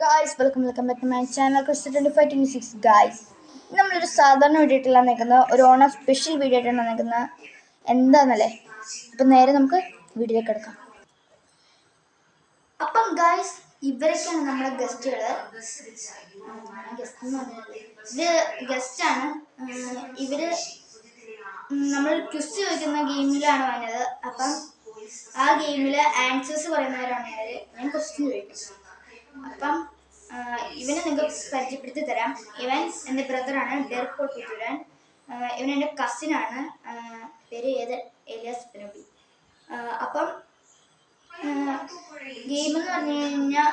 Guys welcome back to my channel Christa 2526 guys. നമ്മളൊരു സാധാരണ video ആയിട്ടല്ല നിൽക്കുന്നത്, ഒരു ഓണം സ്പെഷ്യൽ വീഡിയോ ആയിട്ടാണ് നിൽക്കുന്നത്. എന്താണെന്നല്ലേ, അപ്പം നേരെ നമുക്ക് വീഡിയോയിലേക്ക് എടുക്കാം. അപ്പം ഗായ്സ്, ഇവരൊക്കെയാണ് നമ്മുടെ ഗസ്റ്റുകൾ. ഗസ്റ്റാണ് ഇവര്. നമ്മൾ ക്വിസ് ചോദിക്കുന്ന ഗെയിമിലാണ് വന്നത്. അപ്പം ആ ഗെയിമിൽ ആൻസേഴ്സ് പറയുന്നവരാണ് ഇവര്. ഞാൻ ക്വസ്റ്റ്യൻ ചോദിക്കും. അപ്പം ഇവനെ നിങ്ങൾക്ക് പരിചയപ്പെടുത്തി തരാം. ഇവൻ എൻ്റെ ബ്രദറാണ്, ഡെർക്ക് പൊട്ടിച്ചുരാൻ. ഇവൻ എൻ്റെ കസിനാണ്, പേര് എലിയാസ് പെനോബി. അപ്പം ഗെയിം എന്ന് പറഞ്ഞു കഴിഞ്ഞാൽ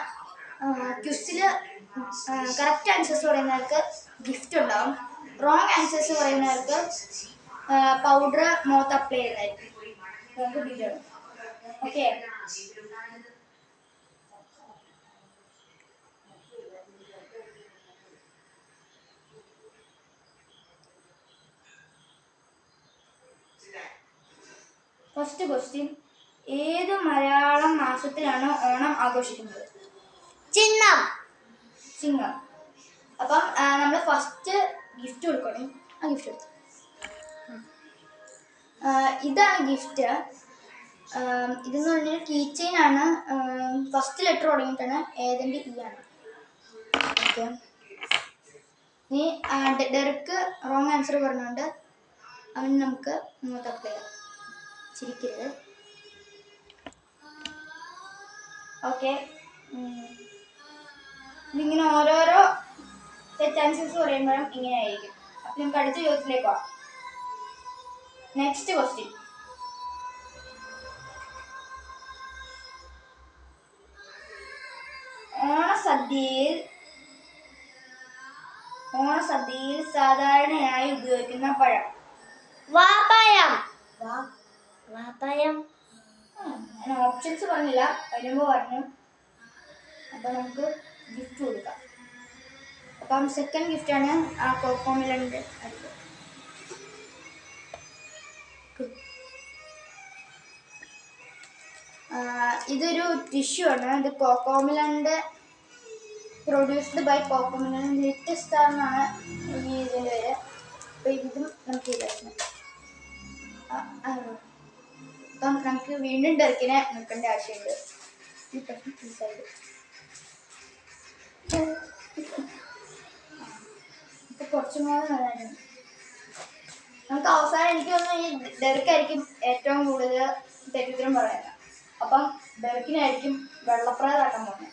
ക്വിസിൽ കറക്റ്റ് ആൻസേഴ്സ് പറയുന്നവർക്ക് ഗിഫ്റ്റ് ഉണ്ടാവും. റോങ് ആൻസേഴ്സ് പറയുന്നവർക്ക് പൗഡർ മുഖത്ത് അപ്ലൈ ചെയ്യുന്നതായിരിക്കും. ഓക്കെ. ഫസ്റ്റ് ക്വസ്റ്റ്യൻ, ഏത് മലയാളം മാസത്തിലാണ് ഓണം ആഘോഷിക്കുന്നത്? ചിങ്ങം. ചിങ്ങം. അപ്പം നമ്മൾ ഫസ്റ്റ് ഗിഫ്റ്റ് കൊടുക്കണം. ആ ഗിഫ്റ്റ് കൊടുത്തു. ഇതാണ് ഗിഫ്റ്റ്. ഇതെന്ന് പറഞ്ഞാൽ കീ ചെയിൻ ആണ്. ഫസ്റ്റ് ലെറ്റർ തുടങ്ങിയിട്ടാണ്, ഏതെൻ്റെ ഇ ആണ്. ഓക്കെ. ഇനി ഡെർക്ക് റോങ് ആൻസർ പറഞ്ഞുകൊണ്ട് അവന് നമുക്ക് അപ്ലൈ ചെയ്യാം. ചിരിക്കരുത്. ഓക്കെ. ഇതിങ്ങനെ ഓരോരോ തെറ്റ് ആൻസേഴ്സ് പറയുമ്പോഴും ഇങ്ങനെ ആയിരിക്കും. അപ്പം നമുക്ക് അടുത്ത ചോദ്യത്തിലേക്ക് പോകാം. നെക്സ്റ്റ് ക്വസ്റ്റ്യൻ, ഓണസദ്യയിൽ സാധാരണയായി ഉപയോഗിക്കുന്ന പഴം? വാപ്പയം. ഞാൻ ഓപ്ഷൻസ് പറഞ്ഞില്ല, വരുമ്പോൾ പറഞ്ഞു. അപ്പം നമുക്ക് ഗിഫ്റ്റ് കൊടുക്കാം. അപ്പം സെക്കൻഡ് ഗിഫ്റ്റാണ് ആ കോക്കോമിലൻ്റെ. ഇതൊരു ടിഷ്യൂ ആണ്. ഇത് കോക്കോമിലൻ്റെ പ്രൊഡ്യൂസ്ഡ് ബൈ കോക്കോമിലൻ ലിറ്റ് സ്റ്റാർ എന്നാണ് ഇതിൻ്റെ പേര്. അപ്പോൾ ഇതും നമുക്ക് ഇതായിരുന്നു. അപ്പം നമുക്ക് വീണ്ടും ഡെർക്കിനെ നിൽക്കേണ്ട ആവശ്യമുണ്ട്. ഇപ്പൊ കുറച്ചും കൂടെ നല്ലതായിരുന്നു. നമുക്ക് അവസാനം എനിക്ക് തോന്നുന്നു ഈ ഡെർക്കായിരിക്കും ഏറ്റവും കൂടുതൽ തെറ്റുത്തരം പറയുന്നത്. അപ്പം ഡെർക്കിനായിരിക്കും വെള്ളപ്രേതാക്കാൻ പോകുന്നത്.